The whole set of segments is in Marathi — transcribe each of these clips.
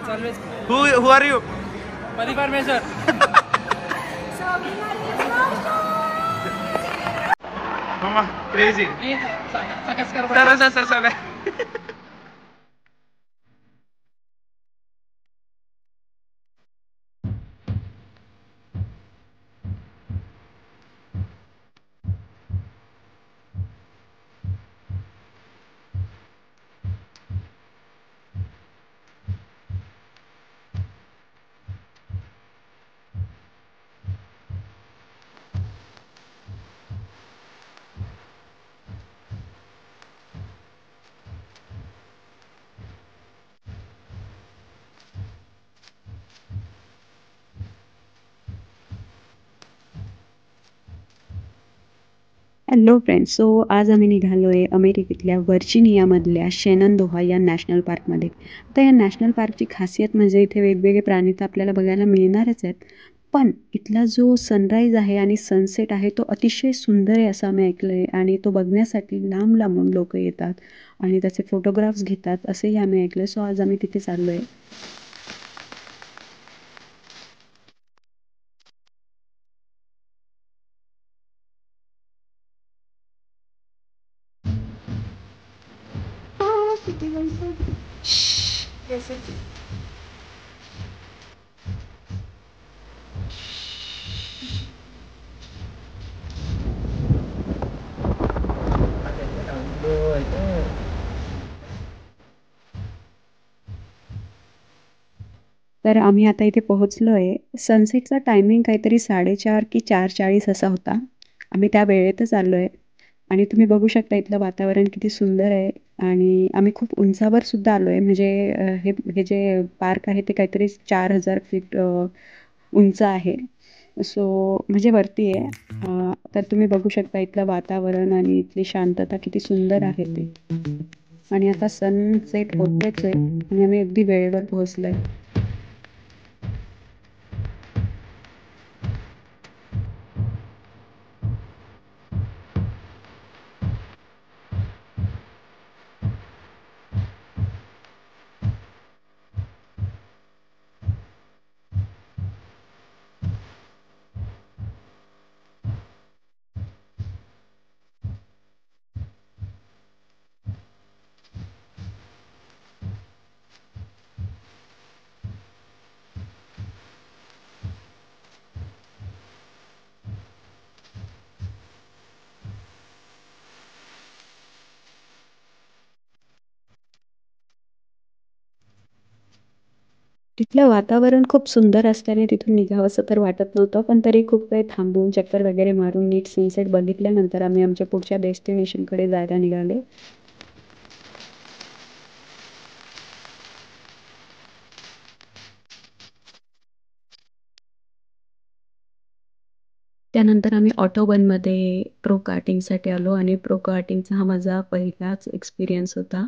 Who are you? Padi Parmeswar. Mama, crazy. Sana. Hello friends. So आज आम्ही निघालोय अमेरिकेतल्या व्हर्जिनियामधल्या शेननदोहा या नॅशनल पार्कमध्ये. आता या नॅशनल पार्कची खासियत म्हणजे इथे वेगवेगळे प्राणी तर आपल्याला बघायला मिळणारच आहेत, पण इथला जो सनराईज आहे आणि सनसेट आहे तो अतिशय सुंदर आहे असं आम्ही ऐकलं आहे. आणि तो बघण्यासाठी लांब लांबून लोक येतात आणि त्याचे फोटोग्राफ्स घेतात असंही आम्ही ऐकलं. सो आज आम्ही तिथे चाललो आहे. तर आम्ही आता इथे पोहोचलो आहे. सनसेटचा टायमिंग काहीतरी 4:30 की 4:40 असा होता. आम्ही त्या वेळेतच आलो आहे आणि तुम्ही बघू शकता इथलं वातावरण किती सुंदर आहे. आणि आम्ही खूप उंचावर सुद्धा आलो आहे. म्हणजे हे हे जे पार्क आहे ते काहीतरी 4,000 फीट उंच आहे. सो म्हणजे वरती आहे. तर तुम्ही बघू शकता इथलं वातावरण आणि इथली शांतता किती सुंदर आहे ते. आणि आता सनसेट होतेच आहे आणि आम्ही अगदी वेळेवर पोहोचलो आहे. तिथलं वातावरण खूप सुंदर असल्याने तिथून निघावंसं तर वाटत नव्हतं, पण तरी खूप वेळ थांबून चक्कर वगैरे मारून नीट सनसेट बघितल्यानंतर आम्ही आमच्या पुढच्या डेस्टिनेशनकडे जायला निघाले. त्यानंतर आम्ही ऑटोबनमध्ये प्रो कार्टिंगसाठी आलो आणि प्रो कार्टिंगचा हा माझा पहिलाच एक्सपिरियन्स होता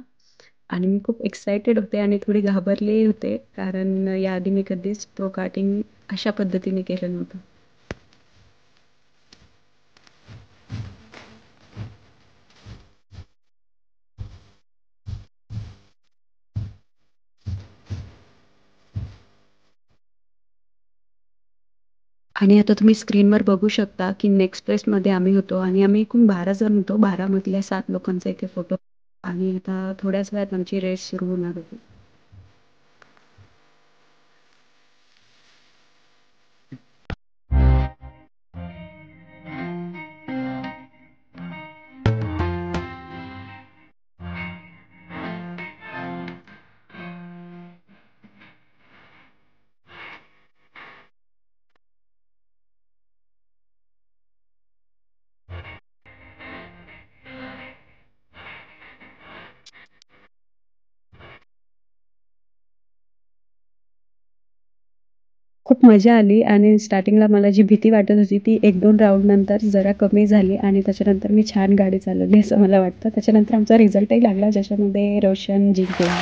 आणि मी खूप एक्सायटेड होते आणि थोडी घाबरलेही होते, कारण याआधी मी कधीच प्रो कार्टिंग अशा पद्धतीने केलं नव्हतं. आणि आता तुम्ही स्क्रीनवर बघू शकता की नेक्स्ट प्लेसमध्ये आम्ही होतो आणि आम्ही एकूण 12 जण होतो. 12 मधल्या 7 लोकांचा इथे फोटो आणि आता थोड्याच वेळात आमची रेस सुरू होणार होती. खूप मजा आली आणि स्टार्टिंगला मला जी भीती वाटत होती ती 1-2 राउंड नंतर जरा कमी झाली आणि त्याच्यानंतर मी छान गाडी चालवली असं मला वाटतं. त्याच्यानंतर आमचा रिझल्टही लागला, ज्याच्यामध्ये रोशन जिंकला.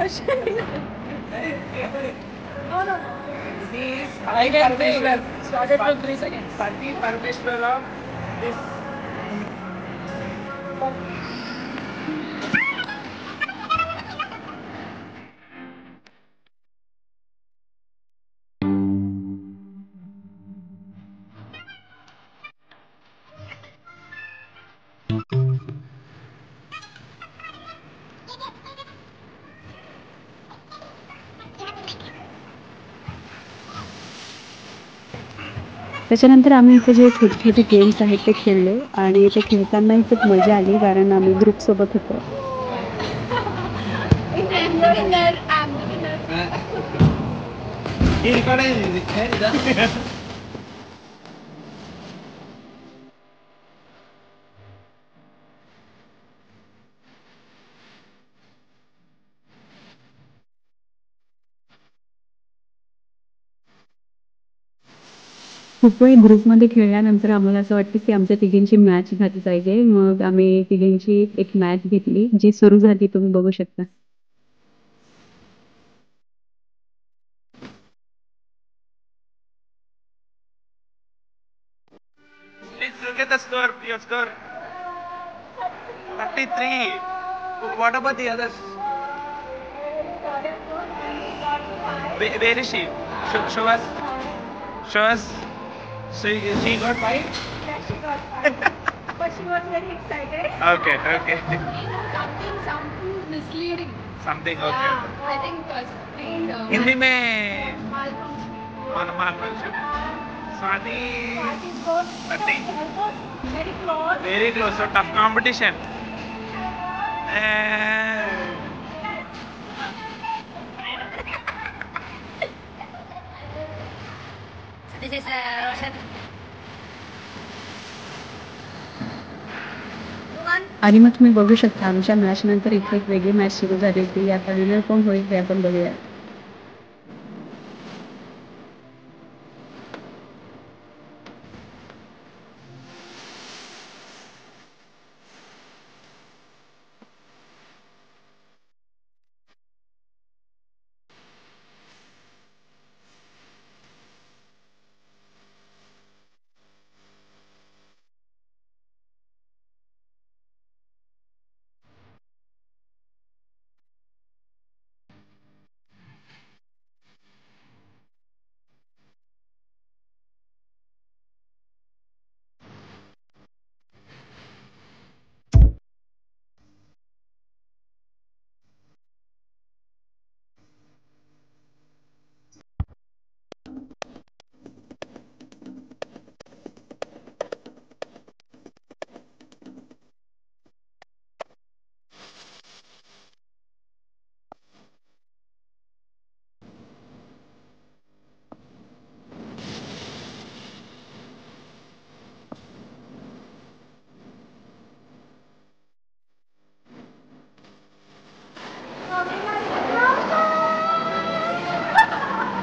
I can say well. Started from 3 seconds. Pati Parmeshwaram is त्याच्यानंतर आम्ही इथे जे छोटे छोटे गेम्स आहेत ते खेळले आणि ते खेळतानाही खूप मजा आली कारण आम्ही ग्रुपसोबत होतो. he recorded it. खूप वेळ ग्रुपमध्ये खेळल्यानंतर आम्हाला असं वाटतं की आमच्या तिघींची मॅच झाली पाहिजे. मग आम्ही तिघींची एक मॅच घेतली जी सुरू झाली तुम्ही बघू शकता. Please look at the score. Your score 33. What about the others? Where is she? Show us. Show us. So she got 5? Yes, she got five. But she was very excited. Okay, okay. Something misleading. Something okay. Yeah, I think played Hindi में malfunction. malfunction. Swati. Swati scored. Nothing. That was very close. Very close. So tough competition. This is Roshan. आणि मग तुम्ही बघू शकता आमच्या मॅच नंतर इथे एक वेगळी मॅच सुरू झाली होती. आता विनर कोण होईल ते आपण बघूया.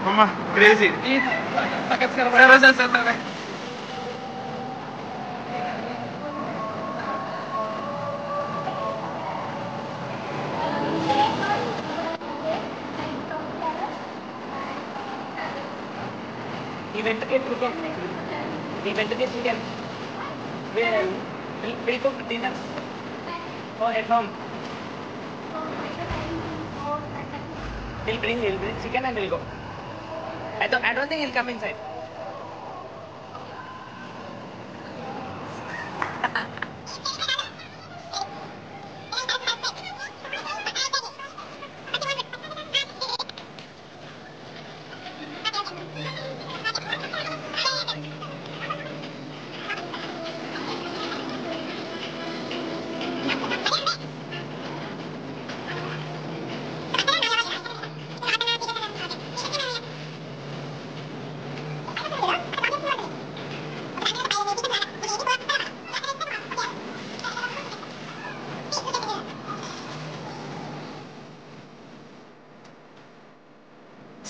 Mama, crazy. Sir. He went to get chicken. He went to get chicken. We'll cook dinner. Oh, at home. He'll bring chicken and we'll go. I don't think he'll come inside.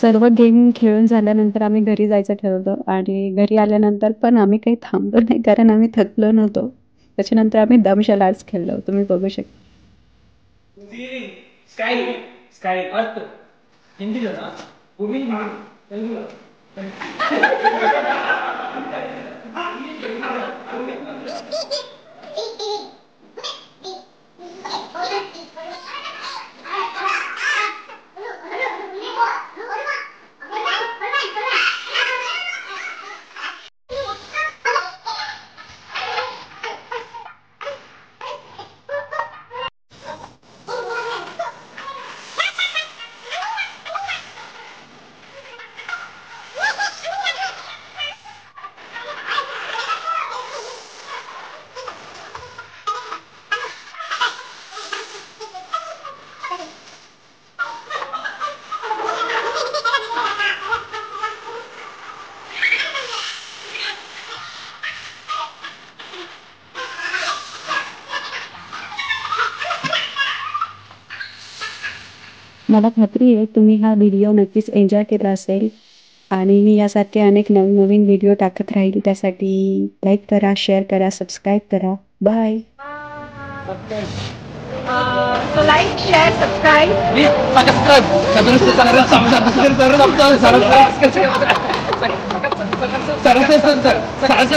सर्व गेम खेळून झाल्यानंतर आम्ही घरी जायचं ठरवलं आणि घरी आल्यानंतर पण आम्ही काही थांबलो नाही कारण आम्ही थकलो नव्हतो. त्याच्यानंतर आम्ही दमशल आर्ट्स खेळलो तुम्ही बघू शकता. Sky काय अर्थ हिंदी ना भूमी मला खात्री आहे तुम्ही हा व्हिडिओ नक्कीच एन्जॉय केला असेल आणि मी यासारखे अनेक नवीन व्हिडिओ टाकत राहील. त्यासाठी लाईक करा, शेअर करा, सबस्क्राईब करा. Bye. So like, share, subscribe. Sir